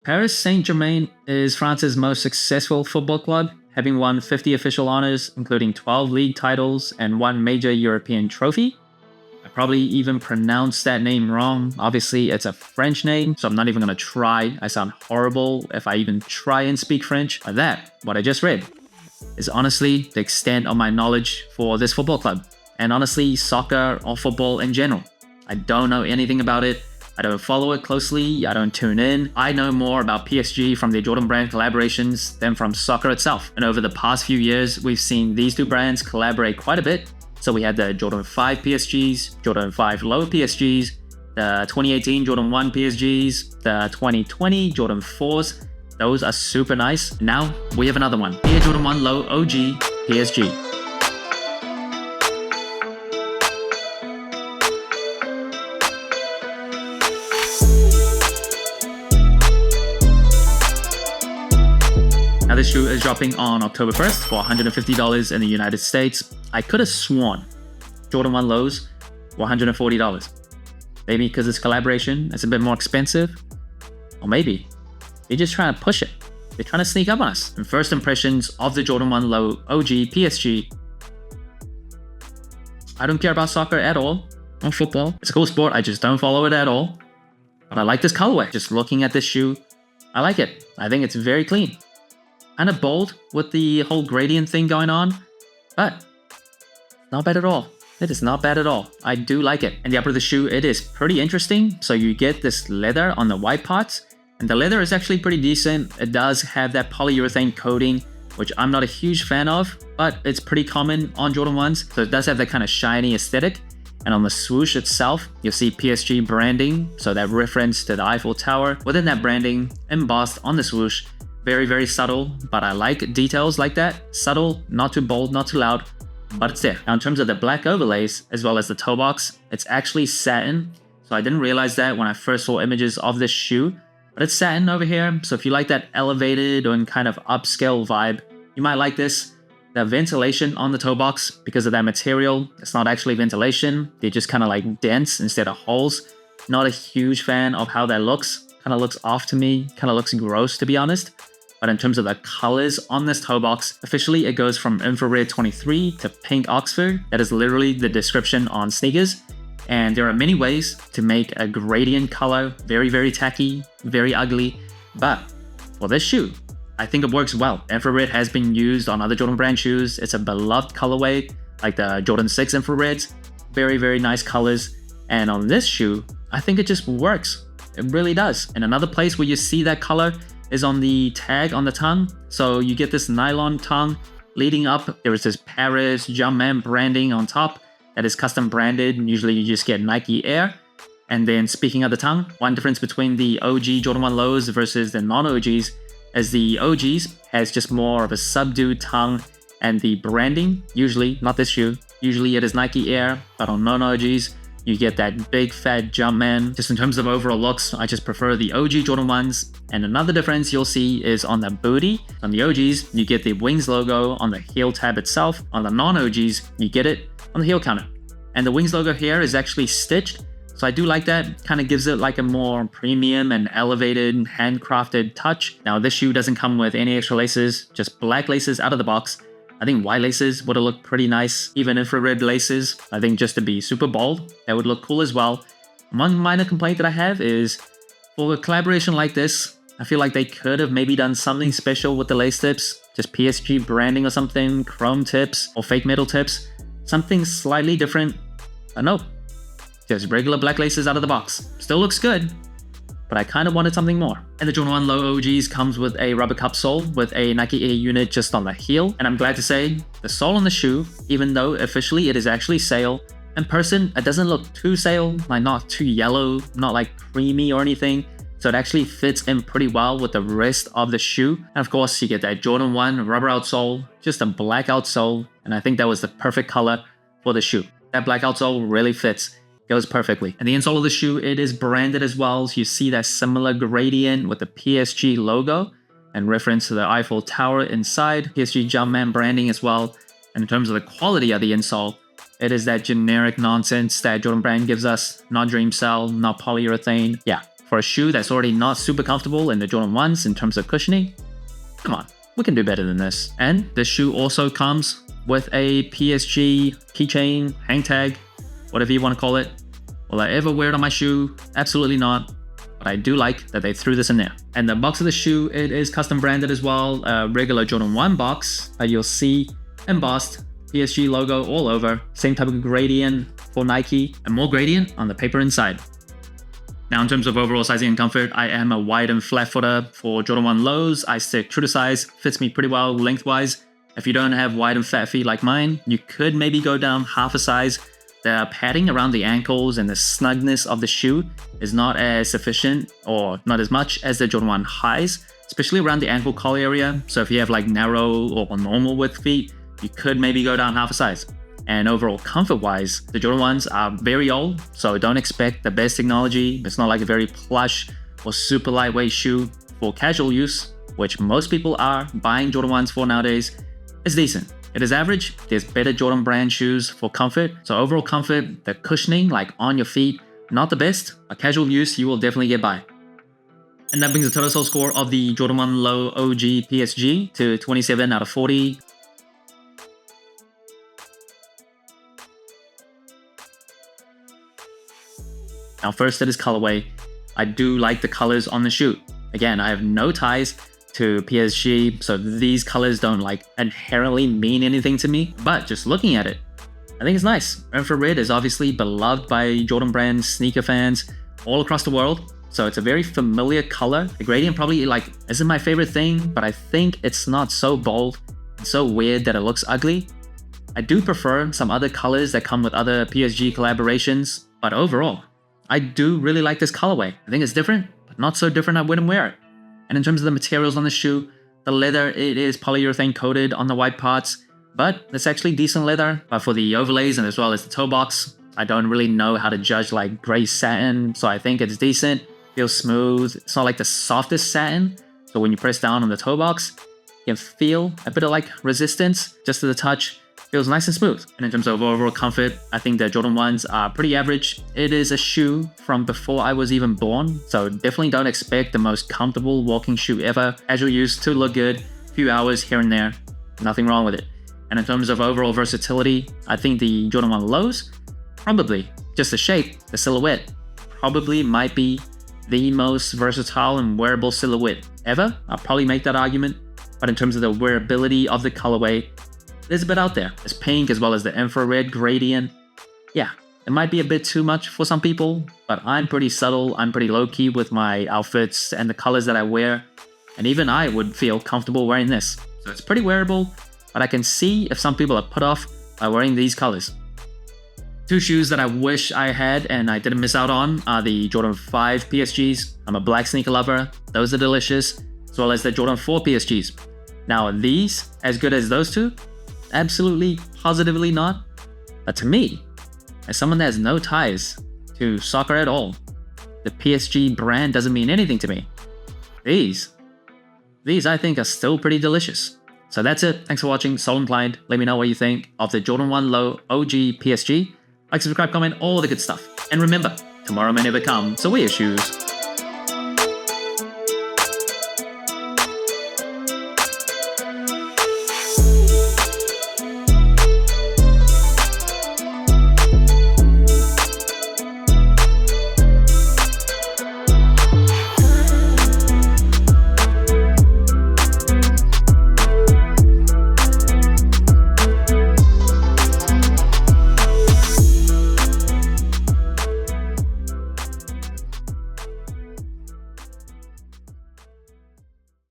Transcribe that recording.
Paris Saint-Germain is France's most successful football club, having won 50 official honors, including 12 league titles and one major European trophy. I probably even pronounced that name wrong. Obviously, it's a French name, so I'm not even going to try. I sound horrible if I even try and speak French. But that, what I just read, is honestly the extent of my knowledge for this football club. And honestly, soccer or football in general. I don't know anything about it. I don't follow it closely, I don't tune in. I know more about PSG from the Jordan brand collaborations than from soccer itself. And over the past few years, we've seen these two brands collaborate quite a bit. So we had the Jordan 5 PSGs, Jordan 5 Low PSG, the 2018 Jordan 1 PSGs, the 2020 Jordan 4s. Those are super nice. Now we have another one, Air Jordan 1 Low OG PSG. Now this shoe is dropping on October 1st for $150 in the United States. I could have sworn Jordan 1 Lows were $140. Maybe because it's collaboration, it's a bit more expensive. Or maybe they're just trying to push it. They're trying to sneak up on us. And first impressions of the Jordan 1 Low OG PSG. I don't care about soccer at all, or football. It's a cool sport, I just don't follow it at all. But I like this colorway. Just looking at this shoe, I like it. I think it's very clean. Kind of bold with the whole gradient thing going on, but not bad at all. It is not bad at all. I do like it. And the upper of the shoe, it is pretty interesting. So you get this leather on the white parts, and the leather is actually pretty decent. It does have that polyurethane coating, which I'm not a huge fan of, but it's pretty common on Jordan 1s. So it does have that kind of shiny aesthetic. And on the swoosh itself, you'll see PSG branding. So that reference to the Eiffel Tower within that branding embossed on the swoosh. Very, very subtle, but I like details like that. Subtle, not too bold, not too loud, but it's there. Now in terms of the black overlays, as well as the toe box, it's actually satin. So I didn't realize that when I first saw images of this shoe, but it's satin over here. So if you like that elevated and kind of upscale vibe, you might like this. The ventilation on the toe box, because of that material, it's not actually ventilation. They're just kind of like dents instead of holes. Not a huge fan of how that looks. Kind of looks off to me, kind of looks gross to be honest. But in terms of the colors on this toe box, officially it goes from infrared 23 to pink Oxford. That is literally the description on sneakers. And there are many ways to make a gradient color very, very tacky, very ugly. But for this shoe, I think it works well. Infrared has been used on other Jordan brand shoes. It's a beloved colorway, like the Jordan 6 infrareds. Very, very nice colors. And on this shoe, I think it just works. It really does. And another place where you see that color is on the tag on the tongue. So you get this nylon tongue leading up. There is this Paris Saint-Germain branding on top that is custom branded. Usually you just get Nike Air. And then speaking of the tongue, one difference between the OG Jordan 1 Lows versus the non-OGs is the OGs has just more of a subdued tongue, and the branding, usually, not this shoe, usually it is Nike Air, but on non-OGs, you get that big fat Jumpman. Just in terms of overall looks, I just prefer the OG Jordan 1s. And another difference you'll see is on the booty. On the OGs, you get the Wings logo on the heel tab itself. On the non-OGs, you get it on the heel counter. And the Wings logo here is actually stitched. So I do like that. Kind of gives it like a more premium and elevated handcrafted touch. Now this shoe doesn't come with any extra laces, just black laces out of the box. I think white laces would have looked pretty nice, even infrared laces. I think just to be super bold, that would look cool as well. One minor complaint that I have is, for a collaboration like this, I feel like they could have maybe done something special with the lace tips, just PSG branding or something, chrome tips or fake metal tips, something slightly different. No, just regular black laces out of the box. Still looks good, but I kind of wanted something more. And the Jordan 1 Low OGs comes with a rubber cup sole with a Nike Air unit just on the heel. And I'm glad to say, the sole on the shoe, even though officially it is actually sail, in person it doesn't look too sail, like not too yellow, not like creamy or anything. So it actually fits in pretty well with the rest of the shoe. And of course, you get that Jordan 1 rubber outsole, just a black outsole. And I think that was the perfect color for the shoe. That black outsole really fits. Goes perfectly. And the insole of the shoe, it is branded as well. So you see that similar gradient with the PSG logo and reference to the Eiffel Tower inside. PSG Jumpman branding as well. And in terms of the quality of the insole, it is that generic nonsense that Jordan brand gives us. Not dream cell, not polyurethane. Yeah, For a shoe that's already not super comfortable in the Jordan 1s in terms of cushioning, come on, we can do better than this. And this shoe also comes with a PSG keychain, hang tag, whatever you want to call it. Will I ever wear it on my shoe? Absolutely not. But I do like that they threw this in there. And the box of the shoe, it is custom branded as well. A regular Jordan 1 box, you'll see embossed PSG logo all over. Same type of gradient for Nike and more gradient on the paper inside. Now in terms of overall sizing and comfort, I am a wide and flat footer for Jordan 1 lows. I stick true to size, fits me pretty well lengthwise. If you don't have wide and fat feet like mine, you could maybe go down half a size. The padding around the ankles and the snugness of the shoe is not as sufficient or not as much as the Jordan 1 highs, especially around the ankle collar area. So if you have like narrow or normal width feet, you could maybe go down half a size. And overall comfort-wise, the Jordan 1s are very old, so don't expect the best technology. It's not like a very plush or super lightweight shoe for casual use, which most people are buying Jordan 1s for nowadays. It's decent. It is average. There's better Jordan brand shoes for comfort. So overall comfort, the cushioning like on your feet, not the best. A casual use, you will definitely get by. And that brings the total sole score of the Jordan 1 Low OG PSG to 27 out of 40. Now first, it is colorway. I do like the colors on the shoe. Again, I have no ties to PSG, so these colors don't like inherently mean anything to me, but just looking at it, I think it's nice. Infrared is obviously beloved by Jordan brand sneaker fans all across the world, so it's a very familiar color. The gradient probably like isn't my favorite thing, but I think it's not so bold and so weird that it looks ugly. I do prefer some other colors that come with other PSG collaborations, but overall, I do really like this colorway. I think it's different, but not so different I wouldn't wear it. And in terms of the materials on the shoe, the leather, it is polyurethane coated on the white parts, but it's actually decent leather. But for the overlays and as well as the toe box, I don't really know how to judge like gray satin, so I think it's decent. Feels smooth. It's not like the softest satin, so when you press down on the toe box, you can feel a bit of like resistance just to the touch. Feels nice and smooth. And in terms of overall comfort, I think the Jordan 1s are pretty average. It is a shoe from before I was even born, so definitely don't expect the most comfortable walking shoe ever. Casual use to look good, few hours here and there, nothing wrong with it. And in terms of overall versatility, I think the Jordan 1 lows, probably just the shape, the silhouette, probably might be the most versatile and wearable silhouette ever. I'll probably make that argument. But in terms of the wearability of the colorway, there's a bit out there. It's pink as well as the infrared gradient. Yeah, it might be a bit too much for some people, but I'm pretty subtle, I'm pretty low-key with my outfits and the colors that I wear, and even I would feel comfortable wearing this. So it's pretty wearable, but I can see if some people are put off by wearing these colors. Two shoes that I wish I had and I didn't miss out on are the Jordan 5 PSGs. I'm a black sneaker lover, those are delicious, as well as the Jordan 4 PSGs. Now are these as good as those two? Absolutely, positively not. But to me, as someone that has no ties to soccer at all, the PSG brand doesn't mean anything to me. These I think are still pretty delicious. So that's it. Thanks for watching. Sole Inclined. Let me know what you think of the Jordan 1 Low OG PSG. Like, subscribe, comment, all the good stuff. And remember, tomorrow may never come, so wear your shoes.